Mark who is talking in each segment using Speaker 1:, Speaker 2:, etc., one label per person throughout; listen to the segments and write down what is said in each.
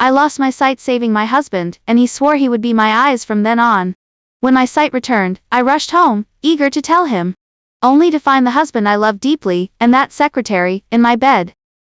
Speaker 1: I lost my sight saving my husband, and he swore he would be my eyes from then on. When my sight returned, I rushed home, eager to tell him. Only to find the husband I loved deeply, and that secretary, in my bed.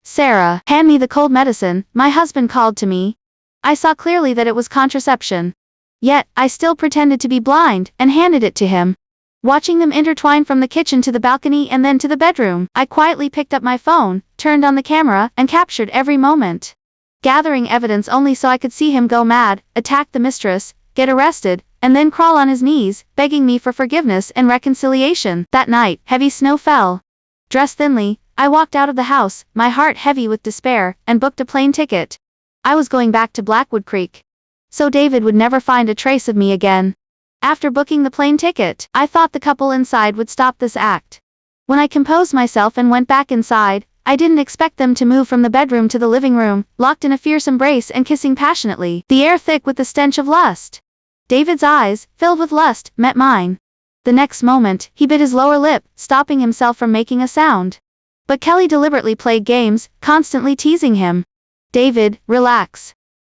Speaker 1: Sarah, hand me the cold medicine, my husband called to me. I saw clearly that it was contraception. Yet, I still pretended to be blind, and handed it to him. Watching them intertwine from the kitchen to the balcony and then to the bedroom, I quietly picked up my phone, turned on the camera, and captured every moment. Gathering evidence only so I could see him go mad, attack the mistress, get arrested, and then crawl on his knees, begging me for forgiveness and reconciliation. That night, heavy snow fell. Dressed thinly, I walked out of the house, my heart heavy with despair, and booked a plane ticket. I was going back to Blackwood Creek. So David would never find a trace of me again. After booking the plane ticket, I thought the couple inside would stop this act. When I composed myself and went back inside, I didn't expect them to move from the bedroom to the living room, locked in a fierce embrace and kissing passionately, the air thick with the stench of lust. David's eyes, filled with lust, met mine. The next moment, he bit his lower lip, stopping himself from making a sound. But Kelly deliberately played games, constantly teasing him. David, relax.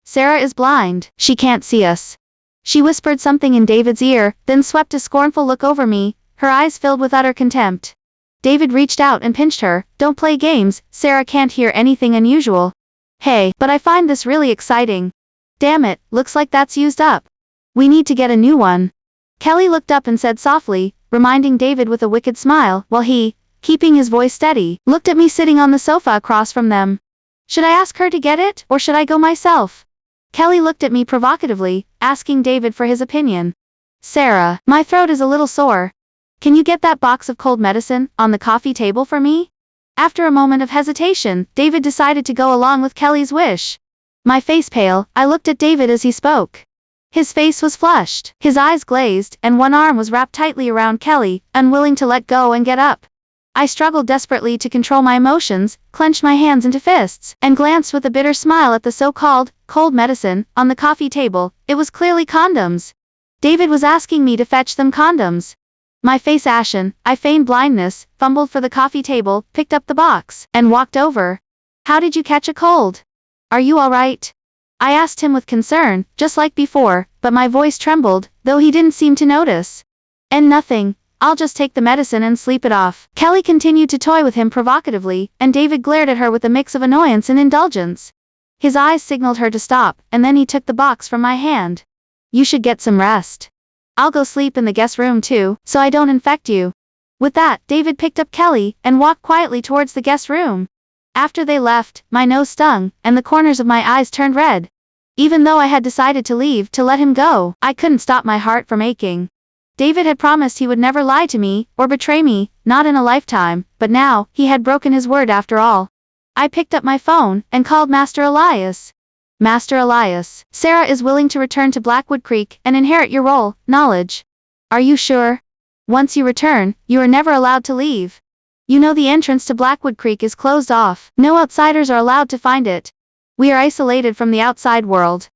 Speaker 1: Sarah is blind, she can't see us. She whispered something in David's ear, then swept a scornful look over me, her eyes filled with utter contempt. David reached out and pinched her. Don't play games, Sarah can't hear anything unusual. Hey, but I find this really exciting. Damn it, looks like that's used up. We need to get a new one. Kelly looked up and said softly, reminding David with a wicked smile, while he, keeping his voice steady, looked at me sitting on the sofa across from them. Should I ask her to get it, or should I go myself? Kelly looked at me provocatively, asking David for his opinion. Sarah, my throat is a little sore. Can you get that box of cold medicine on the coffee table for me? After a moment of hesitation, David decided to go along with Kelly's wish. My face pale, I looked at David as he spoke. His face was flushed, his eyes glazed, and one arm was wrapped tightly around Kelly, unwilling to let go and get up. I struggled desperately to control my emotions, clenched my hands into fists, and glanced with a bitter smile at the so-called cold medicine on the coffee table. It was clearly condoms. David was asking me to fetch them condoms. My face ashen, I feigned blindness, fumbled for the coffee table, picked up the box, and walked over. How did you catch a cold? Are you all right? I asked him with concern, just like before, but my voice trembled, though he didn't seem to notice. And nothing. I'll just take the medicine and sleep it off. Kelly continued to toy with him provocatively, and David glared at her with a mix of annoyance and indulgence. His eyes signaled her to stop, and then he took the box from my hand. You should get some rest. I'll go sleep in the guest room too, so I don't infect you. With that, David picked up Kelly, and walked quietly towards the guest room. After they left, my nose stung, and the corners of my eyes turned red. Even though I had decided to leave to let him go, I couldn't stop my heart from aching. David had promised he would never lie to me, or betray me, not in a lifetime, but now, he had broken his word after all. I picked up my phone, and called Master Elias. Master Elias, Sarah is willing to return to Blackwood Creek, and inherit your role, knowledge. Are you sure? Once you return, you are never allowed to leave. You know the entrance to Blackwood Creek is closed off, no outsiders are allowed to find it. We are isolated from the outside world.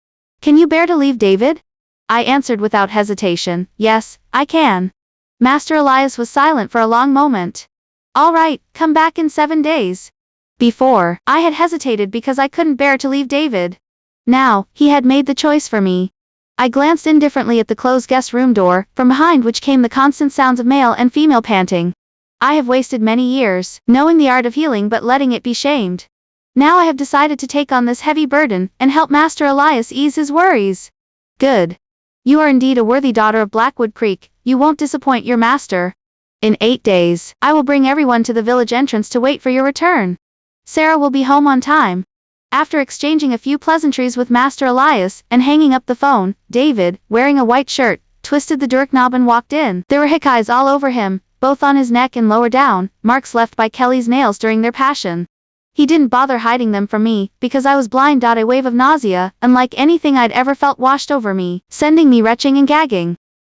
Speaker 1: Can you bear to leave David? I answered without hesitation, yes, I can. Master Elias was silent for a long moment. All right, come back in 7 days. Before, I had hesitated because I couldn't bear to leave David. Now, he had made the choice for me. I glanced indifferently at the closed guest room door, from behind which came the constant sounds of male and female panting. I have wasted many years, knowing the art of healing but letting it be shamed. Now I have decided to take on this heavy burden, and help Master Elias ease his worries. Good. You are indeed a worthy daughter of Blackwood Creek, you won't disappoint your master. In 8 days, I will bring everyone to the village entrance to wait for your return. Sarah will be home on time. After exchanging a few pleasantries with Master Elias, and hanging up the phone, David, wearing a white shirt, twisted the doorknob and walked in. There were hickeyes all over him, both on his neck and lower down, marks left by Kelly's nails during their passion. He didn't bother hiding them from me, because I was blind. A wave of nausea, unlike anything I'd ever felt, washed over me, sending me retching and gagging.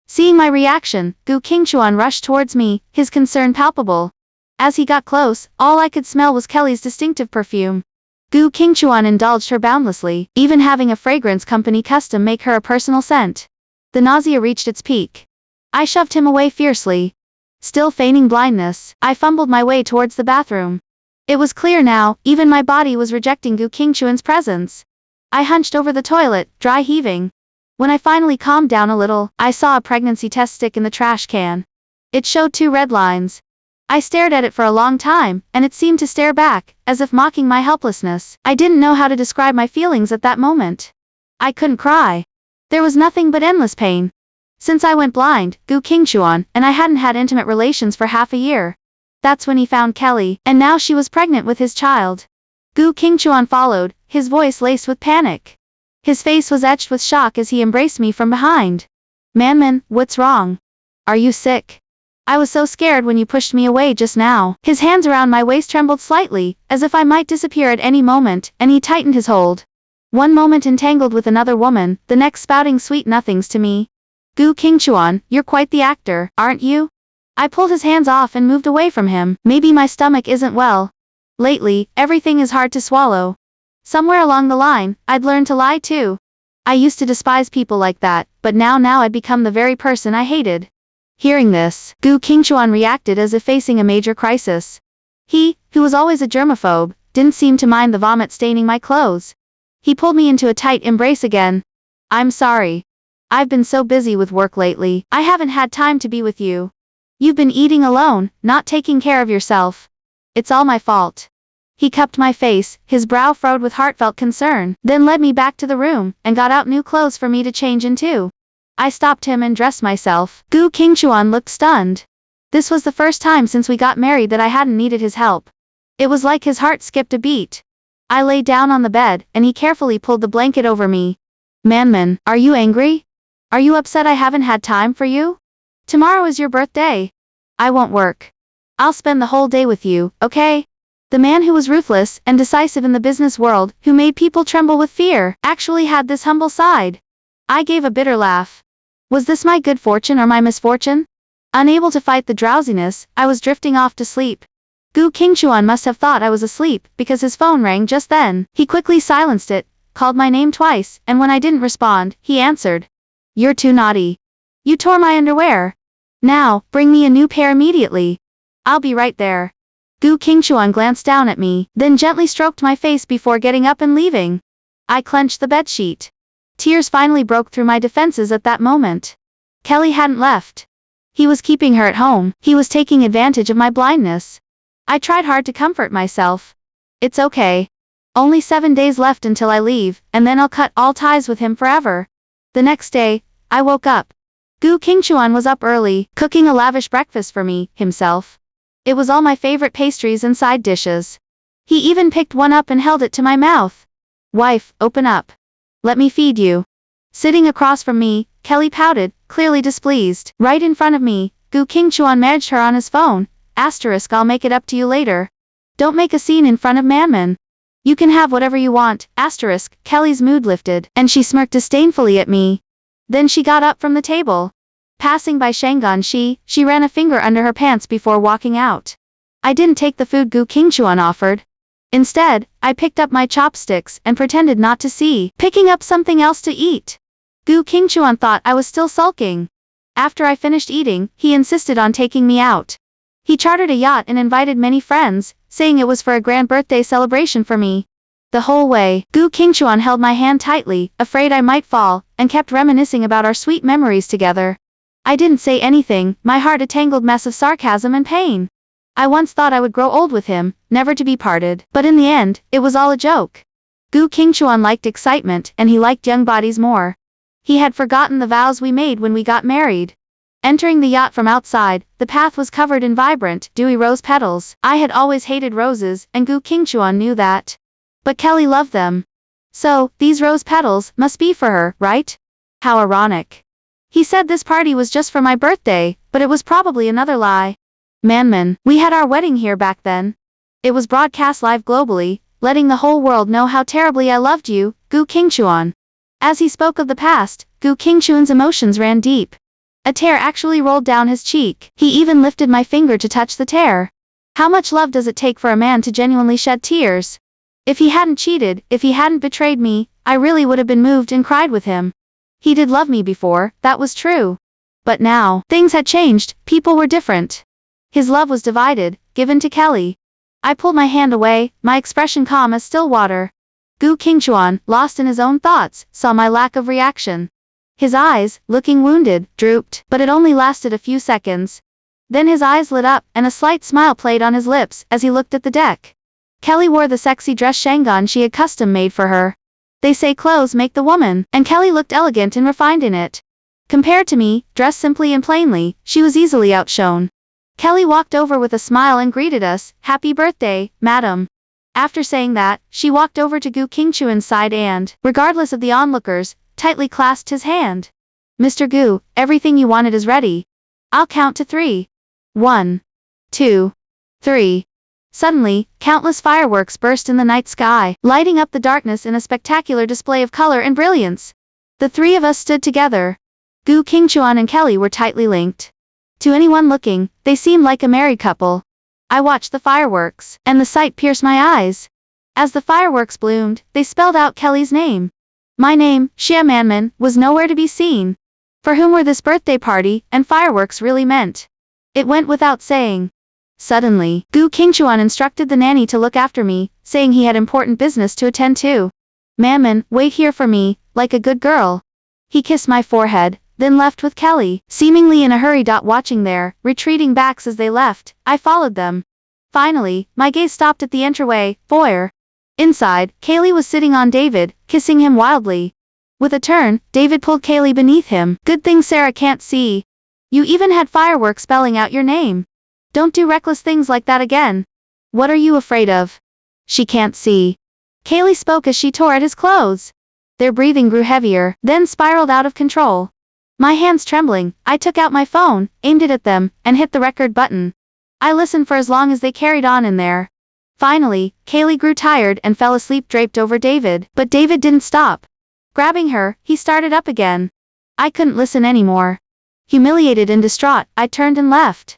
Speaker 1: Seeing my reaction, Gu Qingchuan rushed towards me, his concern palpable. As he got close, all I could smell was Kelly's distinctive perfume. Gu Qingchuan indulged her boundlessly, even having a fragrance company custom make her a personal scent. The nausea reached its peak. I shoved him away fiercely. Still feigning blindness, I fumbled my way towards the bathroom. It was clear now, even my body was rejecting Gu Qingchuan's presence. I hunched over the toilet, dry heaving. When I finally calmed down a little, I saw a pregnancy test stick in the trash can. It showed 2 red lines. I stared at it for a long time, and it seemed to stare back, as if mocking my helplessness. I didn't know how to describe my feelings at that moment. I couldn't cry. There was nothing but endless pain. Since I went blind, Gu Qingchuan and I hadn't had intimate relations for half a year. That's when he found Kelly, and now she was pregnant with his child. Gu Qingchuan followed, his voice laced with panic. His face was etched with shock as he embraced me from behind. "Manman, what's wrong? Are you sick? I was so scared when you pushed me away just now." His hands around my waist trembled slightly, as if I might disappear at any moment, and he tightened his hold. One moment entangled with another woman, the next spouting sweet nothings to me. "Gu Qingchuan, you're quite the actor, aren't you?" I pulled his hands off and moved away from him. Maybe my stomach isn't well. Lately, everything is hard to swallow. Somewhere along the line, I'd learned to lie too. I used to despise people like that, but now I'd become the very person I hated. Hearing this, Gu Qingchuan reacted as if facing a major crisis. He, who was always a germaphobe, didn't seem to mind the vomit staining my clothes. He pulled me into a tight embrace again. "I'm sorry. I've been so busy with work lately, I haven't had time to be with you. You've been eating alone, not taking care of yourself. It's all my fault." He cupped my face, his brow furrowed with heartfelt concern, then led me back to the room, and got out new clothes for me to change into. I stopped him and dressed myself. Gu Qingchuan looked stunned. This was the first time since we got married that I hadn't needed his help. It was like his heart skipped a beat. I lay down on the bed, and he carefully pulled the blanket over me. "Manman, are you angry? Are you upset I haven't had time for you? Tomorrow is your birthday. I won't work. I'll spend the whole day with you, okay?" The man who was ruthless and decisive in the business world, who made people tremble with fear, actually had this humble side. I gave a bitter laugh. Was this my good fortune or my misfortune? Unable to fight the drowsiness, I was drifting off to sleep. Gu Qingchuan must have thought I was asleep, because his phone rang just then. He quickly silenced it, called my name twice, and when I didn't respond, he answered. "You're too naughty. You tore my underwear. Now, bring me a new pair immediately. I'll be right there." Gu Qingchuan glanced down at me, then gently stroked my face before getting up and leaving. I clenched the bedsheet. Tears finally broke through my defenses at that moment. Kelly hadn't left. He was keeping her at home. He was taking advantage of my blindness. I tried hard to comfort myself. "It's okay. Only 7 days left until I leave, and then I'll cut all ties with him forever." The next day, I woke up. Gu Qingchuan was up early, cooking a lavish breakfast for me, himself. It was all my favorite pastries and side dishes. He even picked one up and held it to my mouth. "Wife, open up. Let me feed you." Sitting across from me, Kelly pouted, clearly displeased. Right in front of me, Gu Qingchuan managed her on his phone. "I'll make it up to you later. Don't make a scene in front of Manman. You can have whatever you want." Kelly's mood lifted, and she smirked disdainfully at me. Then she got up from the table. Passing by Shangan, she ran a finger under her pants before walking out. I didn't take the food Gu Qingchuan offered. Instead, I picked up my chopsticks and pretended not to see, picking up something else to eat. Gu Qingchuan thought I was still sulking. After I finished eating, he insisted on taking me out. He chartered a yacht and invited many friends, saying it was for a grand birthday celebration for me. The whole way, Gu Qingchuan held my hand tightly, afraid I might fall, and kept reminiscing about our sweet memories together. I didn't say anything, my heart a tangled mess of sarcasm and pain. I once thought I would grow old with him, never to be parted, but in the end, it was all a joke. Gu Qingchuan liked excitement, and he liked young bodies more. He had forgotten the vows we made when we got married. Entering the yacht from outside, the path was covered in vibrant, dewy rose petals. I had always hated roses, and Gu Qingchuan knew that. But Kelly loved them. So, these rose petals must be for her, right? How ironic. He said this party was just for my birthday, but it was probably another lie. Manman, we had our wedding here back then. It was broadcast live globally, letting the whole world know how terribly I loved you, Gu Qingchuan. As he spoke of the past, Gu Qingchuan's emotions ran deep. A tear actually rolled down his cheek. He even lifted my finger to touch the tear. How much love does it take for a man to genuinely shed tears? If he hadn't cheated, if he hadn't betrayed me, I really would have been moved and cried with him. He did love me before, that was true. But now, things had changed, people were different. His love was divided, given to Kelly. I pulled my hand away, my expression calm as still water. Gu Qingchuan, lost in his own thoughts, saw my lack of reaction. His eyes, looking wounded, drooped, but it only lasted a few seconds. Then his eyes lit up, and a slight smile played on his lips as he looked at the deck. Kelly wore the sexy dress Shangan she had custom made for her. They say clothes make the woman, and Kelly looked elegant and refined in it. Compared to me, dressed simply and plainly, she was easily outshone. Kelly walked over with a smile and greeted us, "Happy birthday, madam." After saying that, she walked over to Gu Qingchuan's side and, regardless of the onlookers, tightly clasped his hand. "Mr. Gu, everything you wanted is ready. I'll count to 3. 1, 2, 3. Suddenly, countless fireworks burst in the night sky, lighting up the darkness in a spectacular display of color and brilliance. The three of us stood together. Gu Qingchuan and Kelly were tightly linked. To anyone looking, they seemed like a married couple. I watched the fireworks, and the sight pierced my eyes. As the fireworks bloomed, they spelled out Kelly's name. My name, Xia Manman, was nowhere to be seen. For whom were this birthday party and fireworks really meant? It went without saying. Suddenly, Gu Qingchuan instructed the nanny to look after me, saying he had important business to attend to. "Manman, wait here for me, like a good girl." He kissed my forehead, then left with Kelly, seemingly in a hurry. Watching their retreating backs as they left, I followed them. Finally, my gaze stopped at the entryway, foyer. Inside, Kaylee was sitting on David, kissing him wildly. With a turn, David pulled Kaylee beneath him. "Good thing Sarah can't see. You even had fireworks spelling out your name. Don't do reckless things like that again." "What are you afraid of?" "She can't see." Kaylee spoke as she tore at his clothes. Their breathing grew heavier, then spiraled out of control. My hands trembling, I took out my phone, aimed it at them, and hit the record button. I listened for as long as they carried on in there. Finally, Kaylee grew tired and fell asleep draped over David, but David didn't stop. Grabbing her, he started up again. I couldn't listen anymore. Humiliated and distraught, I turned and left.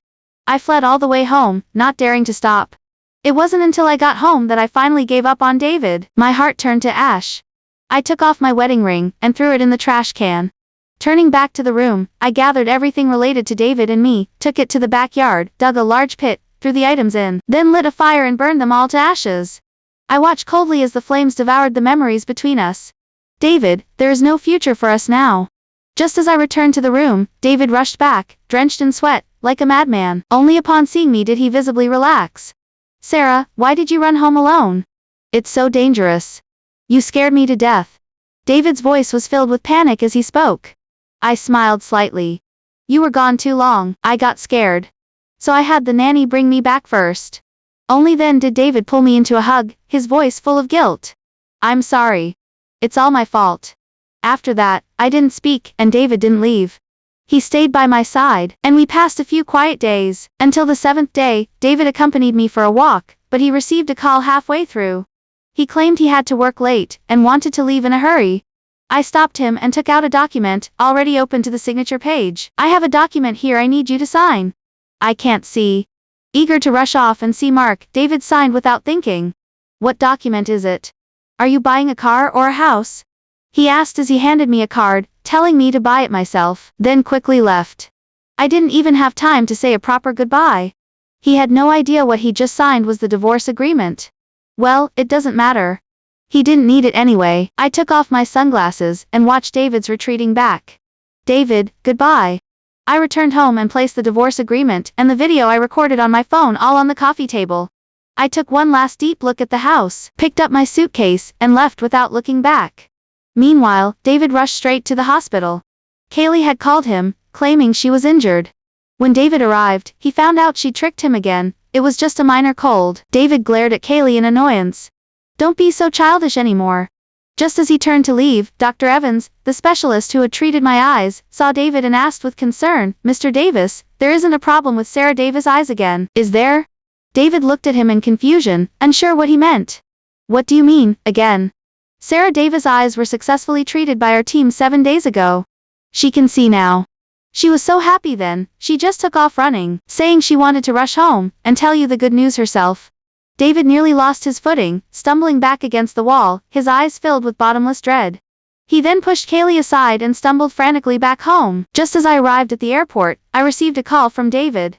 Speaker 1: I fled all the way home, not daring to stop. It wasn't until I got home that I finally gave up on David. My heart turned to ash. I took off my wedding ring and threw it in the trash can. Turning back to the room, I gathered everything related to David and me, took it to the backyard, dug a large pit, threw the items in, then lit a fire and burned them all to ashes. I watched coldly as the flames devoured the memories between us. "David, there is no future for us now." Just as I returned to the room, David rushed back, drenched in sweat, like a madman. Only upon seeing me did he visibly relax. "Sarah, why did you run home alone? It's so dangerous. You scared me to death." David's voice was filled with panic as he spoke. I smiled slightly. "You were gone too long, I got scared. So I had the nanny bring me back first." Only then did David pull me into a hug, his voice full of guilt. "I'm sorry. It's all my fault." After that, I didn't speak, and David didn't leave. He stayed by my side, and we passed a few quiet days. Until the 7th day, David accompanied me for a walk, but he received a call halfway through. He claimed he had to work late, and wanted to leave in a hurry. I stopped him and took out a document, already open to the signature page. "I have a document here I need you to sign." "I can't see." Eager to rush off and see Mark, David signed without thinking. "What document is it? Are you buying a car or a house?" He asked as he handed me a card, telling me to buy it myself, then quickly left. I didn't even have time to say a proper goodbye. He had no idea what he just signed was the divorce agreement. Well, it doesn't matter. He didn't need it anyway. I took off my sunglasses and watched David's retreating back. "David, goodbye." I returned home and placed the divorce agreement and the video I recorded on my phone all on the coffee table. I took one last deep look at the house, picked up my suitcase, and left without looking back. Meanwhile, David rushed straight to the hospital. Kaylee had called him, claiming she was injured. When David arrived, he found out she tricked him again. It was just a minor cold. David glared at Kaylee in annoyance. "Don't be so childish anymore." Just as he turned to leave, Dr. Evans, the specialist who had treated my eyes, saw David and asked with concern, "Mr. Davis, there isn't a problem with Sarah Davis' eyes again, is there?" David looked at him in confusion, unsure what he meant. "What do you mean, again?" "Sarah Davis' eyes were successfully treated by our team 7 days ago. She can see now. She was so happy then, she just took off running, saying she wanted to rush home and tell you the good news herself." David nearly lost his footing, stumbling back against the wall, his eyes filled with bottomless dread. He then pushed Kaylee aside and stumbled frantically back home. Just as I arrived at the airport, I received a call from David.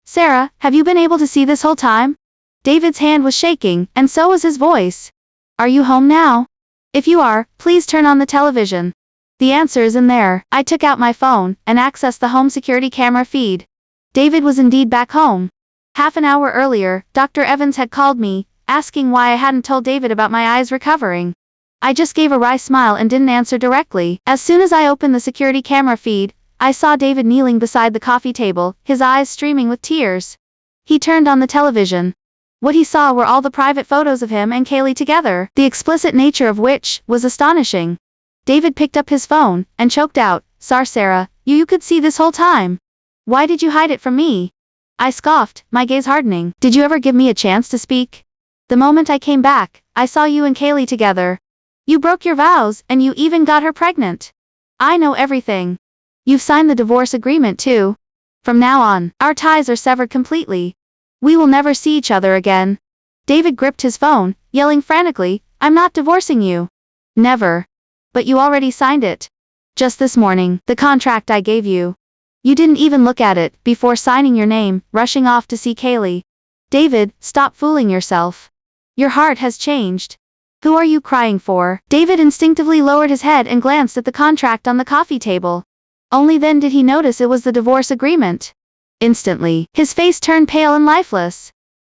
Speaker 1: "Sarah, have you been able to see this whole time?" David's hand was shaking, and so was his voice. "Are you home now?" If you are, please turn on the television. The answer is in there. I took out my phone and accessed the home security camera feed. David was indeed back home. Half an hour earlier, Dr. Evans had called me, asking why I hadn't told David about my eyes recovering. I just gave a wry smile and didn't answer directly. As soon as I opened the security camera feed, I saw David kneeling beside the coffee table, his eyes streaming with tears. He turned on the television. What he saw were all the private photos of him and Kaylee together, the explicit nature of which was astonishing. David picked up his phone and choked out, "Sorry, Sarah, you could see this whole time. Why did you hide it from me?" I scoffed, my gaze hardening. "Did you ever give me a chance to speak? The moment I came back, I saw you and Kaylee together. You broke your vows, and you even got her pregnant. I know everything. You've signed the divorce agreement too. From now on, our ties are severed completely. We will never see each other again." David gripped his phone, yelling frantically, "I'm not divorcing you. Never. But you already signed it. Just this morning, the contract I gave you. You didn't even look at it before signing your name, rushing off to see Kaylee. David, stop fooling yourself. Your heart has changed. Who are you crying for?" David instinctively lowered his head and glanced at the contract on the coffee table. Only then did he notice it was the divorce agreement. Instantly, his face turned pale and lifeless.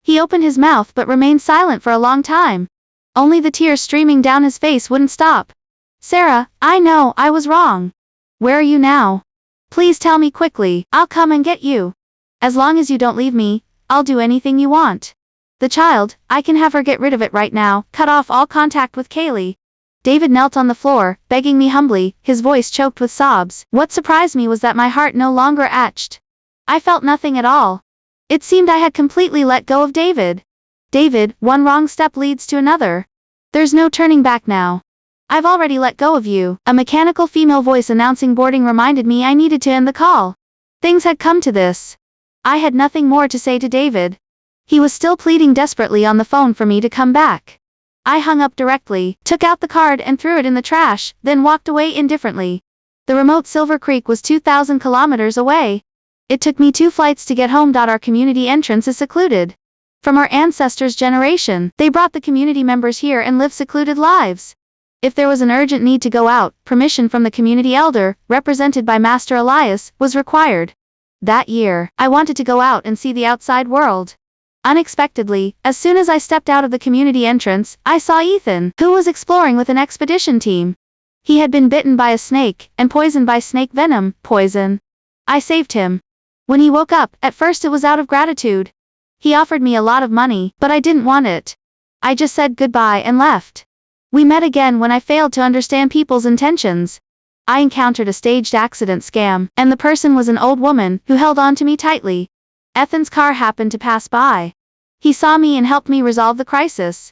Speaker 1: He opened his mouth but remained silent for a long time. Only the tears streaming down his face wouldn't stop. "Sarah, I know I was wrong. Where are you now? Please tell me quickly, I'll come and get you. As long as you don't leave me, I'll do anything you want. The child, I can have her get rid of it right now, cut off all contact with Kaylee." David knelt on the floor, begging me humbly, his voice choked with sobs. What surprised me was that my heart no longer ached. I felt nothing at all. It seemed I had completely let go of David. David, one wrong step leads to another. There's no turning back now. I've already let go of you. A mechanical female voice announcing boarding reminded me I needed to end the call. Things had come to this. I had nothing more to say to David. He was still pleading desperately on the phone for me to come back. I hung up directly, took out the card and threw it in the trash, then walked away indifferently. The remote Silver Creek was 2,000 kilometers away. It took me 2 flights to get home. Our community entrance is secluded. From our ancestors' generation, they brought the community members here and lived secluded lives. If there was an urgent need to go out, permission from the community elder, represented by Master Elias, was required. That year, I wanted to go out and see the outside world. Unexpectedly, as soon as I stepped out of the community entrance, I saw Ethan, who was exploring with an expedition team. He had been bitten by a snake, and poisoned by snake venom, poison. I saved him. When he woke up, at first it was out of gratitude. He offered me a lot of money, but I didn't want it. I just said goodbye and left. We met again when I failed to understand people's intentions. I encountered a staged accident scam, and the person was an old woman who held on to me tightly. Ethan's car happened to pass by. He saw me and helped me resolve the crisis.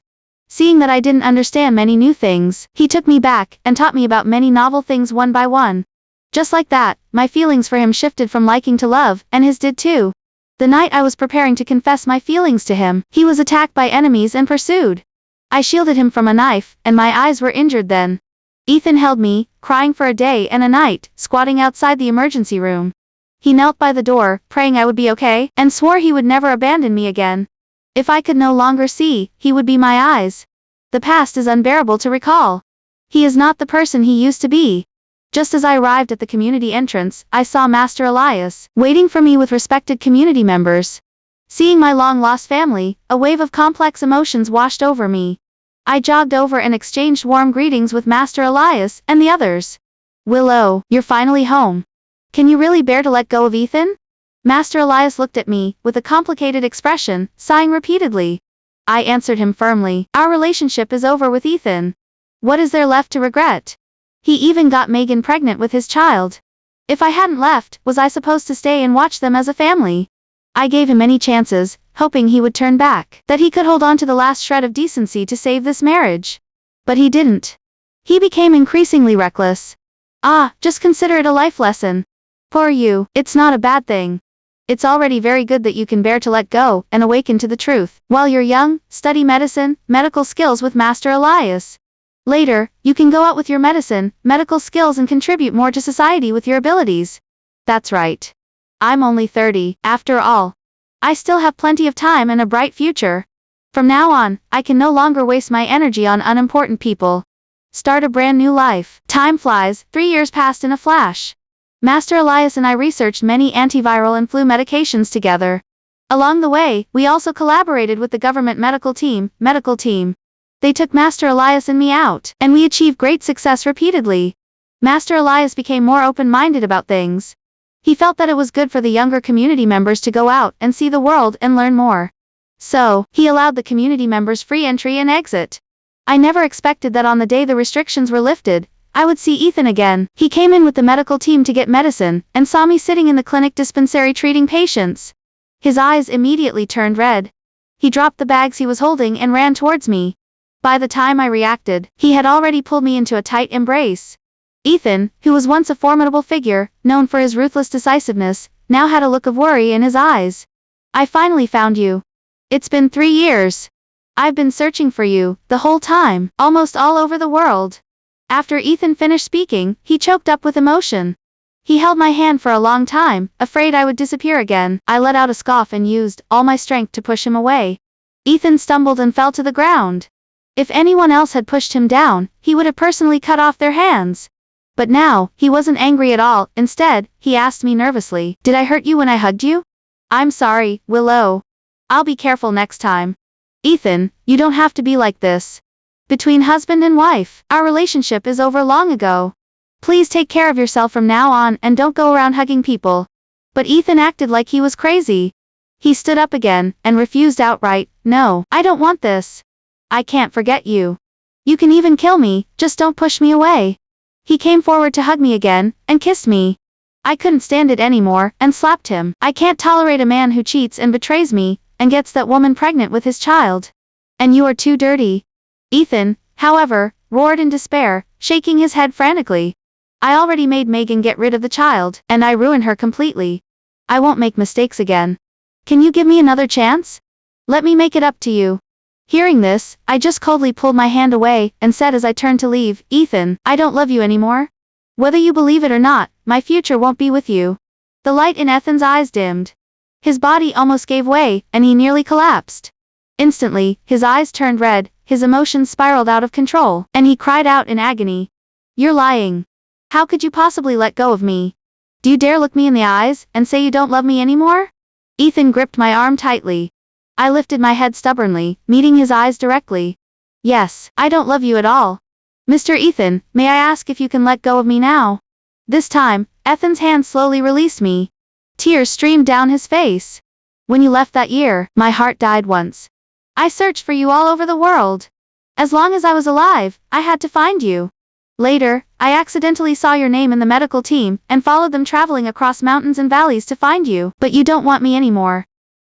Speaker 1: Seeing that I didn't understand many new things, he took me back and taught me about many novel things one by one. Just like that, my feelings for him shifted from liking to love, and his did too. The night I was preparing to confess my feelings to him, he was attacked by enemies and pursued. I shielded him from a knife, and my eyes were injured then. Ethan held me, crying for a day and a night, squatting outside the emergency room. He knelt by the door, praying I would be okay, and swore he would never abandon me again. If I could no longer see, he would be my eyes. The past is unbearable to recall. He is not the person he used to be. Just as I arrived at the community entrance, I saw Master Elias, waiting for me with respected community members. Seeing my long-lost family, a wave of complex emotions washed over me. I jogged over and exchanged warm greetings with Master Elias and the others. "Willow, you're finally home. Can you really bear to let go of Ethan?" Master Elias looked at me, with a complicated expression, sighing repeatedly. I answered him firmly, "Our relationship is over with Ethan. What is there left to regret? He even got Megan pregnant with his child. If I hadn't left, was I supposed to stay and watch them as a family?" I gave him many chances, hoping he would turn back, that he could hold on to the last shred of decency to save this marriage. But he didn't. He became increasingly reckless. Just consider it a life lesson. Poor you, it's not a bad thing. It's already very good that you can bear to let go and awaken to the truth. While you're young, study medicine, medical skills with Master Elias. Later, you can go out with your medicine, medical skills and contribute more to society with your abilities. That's right. I'm only 30, after all. I still have plenty of time and a bright future. From now on, I can no longer waste my energy on unimportant people. Start a brand new life. Time flies, 3 years passed in a flash. Master Elias and I researched many antiviral and flu medications together. Along the way, we also collaborated with the government medical team. They took Master Elias and me out, and we achieved great success repeatedly. Master Elias became more open-minded about things. He felt that it was good for the younger community members to go out and see the world and learn more. So, he allowed the community members free entry and exit. I never expected that on the day the restrictions were lifted, I would see Ethan again. He came in with the medical team to get medicine, and saw me sitting in the clinic dispensary treating patients. His eyes immediately turned red. He dropped the bags he was holding and ran towards me. By the time I reacted, he had already pulled me into a tight embrace. Ethan, who was once a formidable figure, known for his ruthless decisiveness, now had a look of worry in his eyes. I finally found you. It's been 3 years. I've been searching for you, the whole time, almost all over the world. After Ethan finished speaking, he choked up with emotion. He held my hand for a long time, afraid I would disappear again. I let out a scoff and used all my strength to push him away. Ethan stumbled and fell to the ground. If anyone else had pushed him down, he would have personally cut off their hands. But now, he wasn't angry at all. Instead, he asked me nervously, "Did I hurt you when I hugged you?" "I'm sorry, Willow. I'll be careful next time." "Ethan, you don't have to be like this. Between husband and wife, our relationship is over long ago. Please take care of yourself from now on and don't go around hugging people." But Ethan acted like he was crazy. He stood up again and refused outright. "No, I don't want this. I can't forget you. You can even kill me, just don't push me away." He came forward to hug me again, and kissed me. I couldn't stand it anymore, and slapped him. I can't tolerate a man who cheats and betrays me, and gets that woman pregnant with his child. And you are too dirty. Ethan, however, roared in despair, shaking his head frantically. I already made Megan get rid of the child, and I ruined her completely. I won't make mistakes again. Can you give me another chance? Let me make it up to you. Hearing this, I just coldly pulled my hand away, and said as I turned to leave, "Ethan, I don't love you anymore. Whether you believe it or not, my future won't be with you." The light in Ethan's eyes dimmed. His body almost gave way, and he nearly collapsed. Instantly, his eyes turned red, his emotions spiraled out of control, and he cried out in agony. "You're lying. How could you possibly let go of me? Do you dare look me in the eyes, and say you don't love me anymore?" Ethan gripped my arm tightly. I lifted my head stubbornly, meeting his eyes directly. "Yes, I don't love you at all. Mr. Ethan, may I ask if you can let go of me now?" This time, Ethan's hand slowly released me. Tears streamed down his face. "When you left that year, my heart died once. I searched for you all over the world. As long as I was alive, I had to find you. Later, I accidentally saw your name in the medical team, and followed them traveling across mountains and valleys to find you, but you don't want me anymore.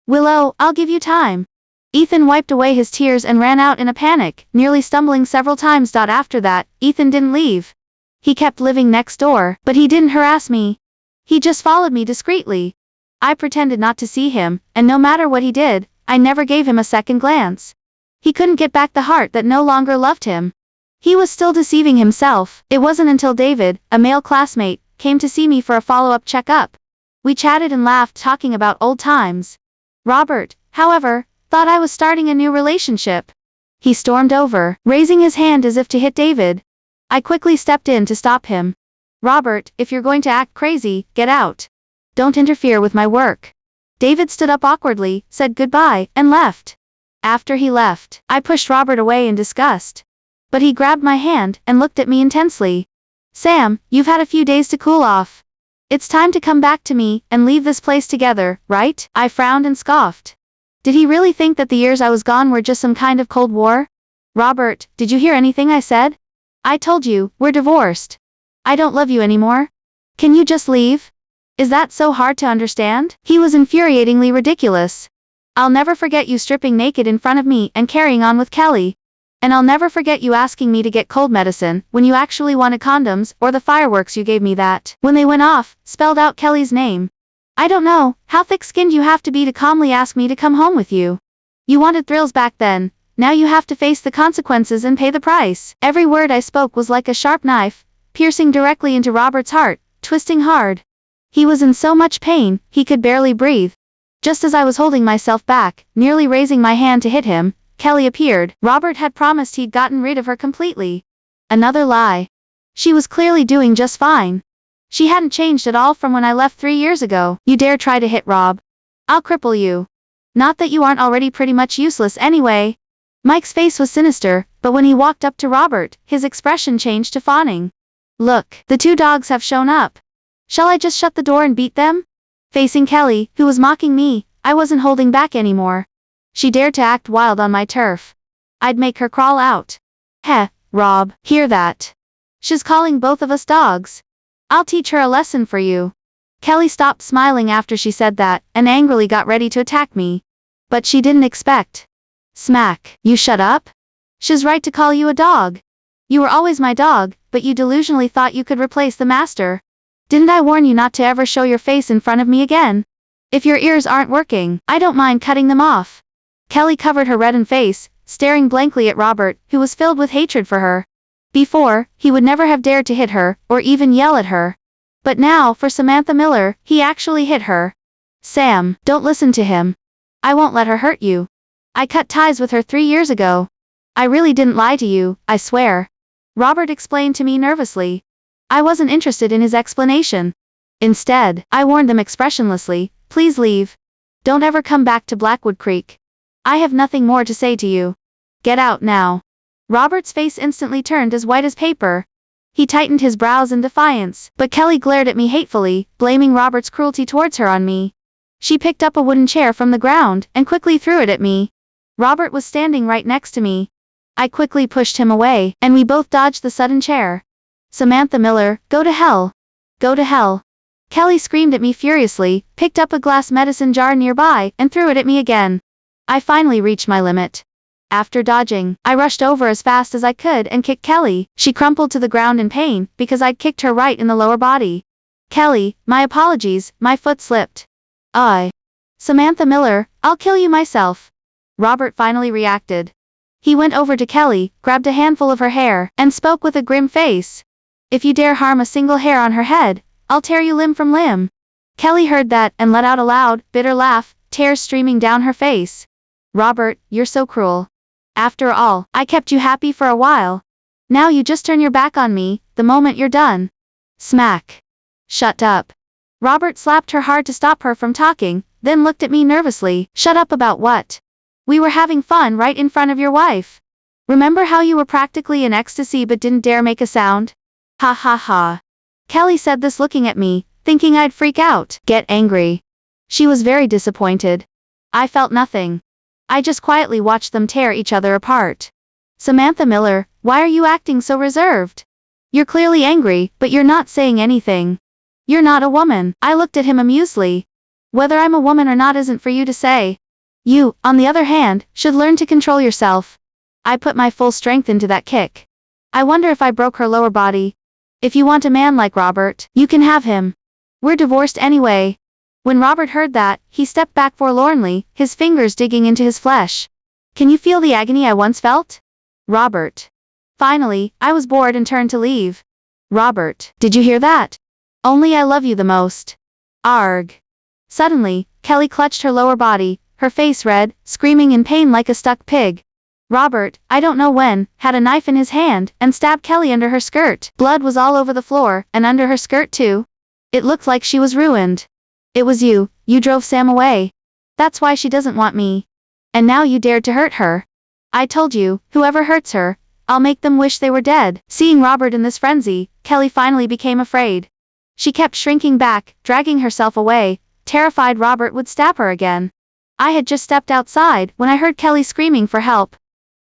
Speaker 1: Willow, I'll give you time." Ethan wiped away his tears and ran out in a panic, nearly stumbling several times. After that, Ethan didn't leave. He kept living next door, but he didn't harass me. He just followed me discreetly. I pretended not to see him, and no matter what he did, I never gave him a second glance. He couldn't get back the heart that no longer loved him. He was still deceiving himself. It wasn't until David, a male classmate, came to see me for a follow-up checkup. We chatted and laughed, talking about old times. Robert, however, thought I was starting a new relationship. He stormed over, raising his hand as if to hit David. I quickly stepped in to stop him. "Robert, if you're going to act crazy, get out. Don't interfere with my work." David stood up awkwardly, said goodbye, and left. After he left, I pushed Robert away in disgust. But he grabbed my hand and looked at me intensely. "Sam, you've had a few days to cool off. It's time to come back to me and leave this place together, right?" I frowned and scoffed. Did he really think that the years I was gone were just some kind of Cold War? "Robert, did you hear anything I said? I told you, we're divorced. I don't love you anymore. Can you just leave? Is that so hard to understand?" He was infuriatingly ridiculous. "I'll never forget you stripping naked in front of me and carrying on with Kelly. And I'll never forget you asking me to get cold medicine when you actually wanted condoms, or the fireworks you gave me that, when they went off, spelled out Kelly's name. I don't know how thick-skinned you have to be to calmly ask me to come home with you. You wanted thrills back then, now you have to face the consequences and pay the price." Every word I spoke was like a sharp knife, piercing directly into Robert's heart, twisting hard. He was in so much pain, he could barely breathe. Just as I was holding myself back, nearly raising my hand to hit him, Kelly appeared. Robert had promised he'd gotten rid of her completely. Another lie. She was clearly doing just fine. She hadn't changed at all from when I left 3 years ago. You dare try to hit Rob? I'll cripple you. Not that you aren't already pretty much useless anyway. Mike's face was sinister, but when he walked up to Robert, his expression changed to fawning. Look, the two dogs have shown up. Shall I just shut the door and beat them? Facing Kelly, who was mocking me, I wasn't holding back anymore. She dared to act wild on my turf. I'd make her crawl out. Heh, Rob, hear that? She's calling both of us dogs. I'll teach her a lesson for you. Kelly stopped smiling after she said that, and angrily got ready to attack me. But she didn't expect. Smack. You shut up? She's right to call you a dog. You were always my dog, but you delusionally thought you could replace the master. Didn't I warn you not to ever show your face in front of me again? If your ears aren't working, I don't mind cutting them off. Kelly covered her reddened face, staring blankly at Robert, who was filled with hatred for her. Before, he would never have dared to hit her, or even yell at her. But now, for Samantha Miller, he actually hit her. Sam, don't listen to him. I won't let her hurt you. I cut ties with her 3 years ago. I really didn't lie to you, I swear. Robert explained to me nervously. I wasn't interested in his explanation. Instead, I warned them expressionlessly, please leave. Don't ever come back to Blackwood Creek. I have nothing more to say to you. Get out now. Robert's face instantly turned as white as paper. He tightened his brows in defiance, but Kelly glared at me hatefully, blaming Robert's cruelty towards her on me. She picked up a wooden chair from the ground, and quickly threw it at me. Robert was standing right next to me. I quickly pushed him away, and we both dodged the sudden chair. Samantha Miller, go to hell. Go to hell. Kelly screamed at me furiously, picked up a glass medicine jar nearby, and threw it at me again. I finally reached my limit. After dodging, I rushed over as fast as I could and kicked Kelly. She crumpled to the ground in pain, because I'd kicked her right in the lower body. Kelly, my apologies, my foot slipped. Samantha Miller, I'll kill you myself. Robert finally reacted. He went over to Kelly, grabbed a handful of her hair, and spoke with a grim face. If you dare harm a single hair on her head, I'll tear you limb from limb. Kelly heard that and let out a loud, bitter laugh, tears streaming down her face. Robert, you're so cruel. After all, I kept you happy for a while. Now you just turn your back on me, the moment you're done. Smack. Shut up. Robert slapped her hard to stop her from talking, then looked at me nervously. Shut up about what? We were having fun right in front of your wife. Remember how you were practically in ecstasy but didn't dare make a sound? Ha ha ha. Kelly said this looking at me, thinking I'd freak out, get angry. She was very disappointed. I felt nothing. I just quietly watched them tear each other apart. Samantha Miller, why are you acting so reserved? You're clearly angry, but you're not saying anything. You're not a woman. I looked at him amusedly. Whether I'm a woman or not isn't for you to say. You, on the other hand, should learn to control yourself. I put my full strength into that kick. I wonder if I broke her lower body. If you want a man like Robert, you can have him. We're divorced anyway. When Robert heard that, he stepped back forlornly, his fingers digging into his flesh. Can you feel the agony I once felt? Robert. Finally, I was bored and turned to leave. Robert, did you hear that? Only I love you the most. Arg. Suddenly, Kelly clutched her lower body, her face red, screaming in pain like a stuck pig. Robert, I don't know when, had a knife in his hand, and stabbed Kelly under her skirt. Blood was all over the floor, and under her skirt too. It looked like she was ruined. It was you drove Sam away. That's why she doesn't want me. And now you dared to hurt her. I told you, whoever hurts her, I'll make them wish they were dead. Seeing Robert in this frenzy, Kelly finally became afraid. She kept shrinking back, dragging herself away, terrified Robert would stab her again. I had just stepped outside when I heard Kelly screaming for help.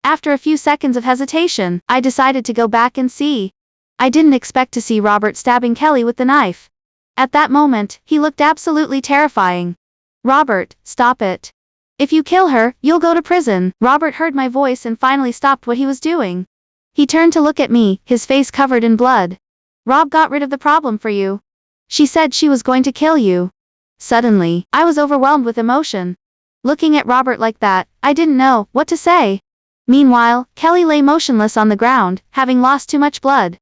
Speaker 1: After a few seconds of hesitation, I decided to go back and see. I didn't expect to see Robert stabbing Kelly with the knife. At that moment, he looked absolutely terrifying. Robert, stop it. If you kill her, you'll go to prison. Robert heard my voice and finally stopped what he was doing. He turned to look at me, his face covered in blood. Rob got rid of the problem for you. She said she was going to kill you. Suddenly, I was overwhelmed with emotion. Looking at Robert like that, I didn't know what to say. Meanwhile, Kelly lay motionless on the ground, having lost too much blood.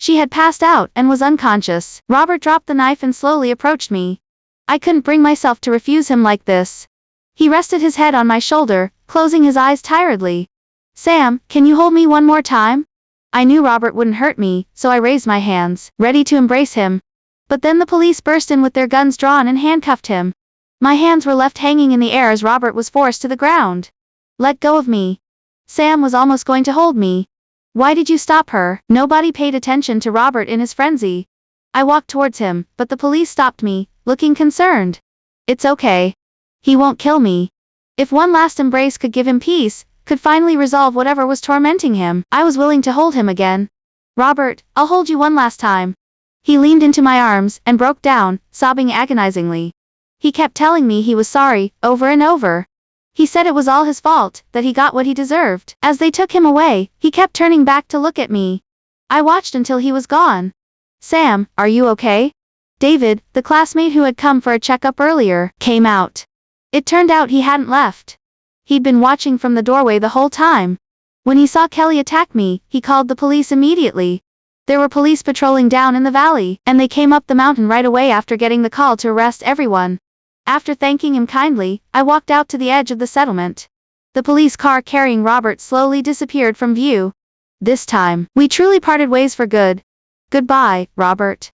Speaker 1: She had passed out and was unconscious. Robert dropped the knife and slowly approached me. I couldn't bring myself to refuse him like this. He rested his head on my shoulder, closing his eyes tiredly. Sam, can you hold me one more time? I knew Robert wouldn't hurt me, so I raised my hands, ready to embrace him. But then the police burst in with their guns drawn and handcuffed him. My hands were left hanging in the air as Robert was forced to the ground. Let go of me. Sam was almost going to hold me. Why did you stop her? Nobody paid attention to Robert in his frenzy. I walked towards him, but the police stopped me, looking concerned. It's okay. He won't kill me. If one last embrace could give him peace, could finally resolve whatever was tormenting him, I was willing to hold him again. Robert, I'll hold you one last time. He leaned into my arms and broke down, sobbing agonizingly. He kept telling me he was sorry, over and over. He said it was all his fault, that he got what he deserved. As they took him away, he kept turning back to look at me. I watched until he was gone. Sam, are you okay? David, the classmate who had come for a checkup earlier, came out. It turned out he hadn't left. He'd been watching from the doorway the whole time. When he saw Kelly attack me, he called the police immediately. There were police patrolling down in the valley, and they came up the mountain right away after getting the call to arrest everyone. After thanking him kindly, I walked out to the edge of the settlement. The police car carrying Robert slowly disappeared from view. This time, we truly parted ways for good. Goodbye, Robert.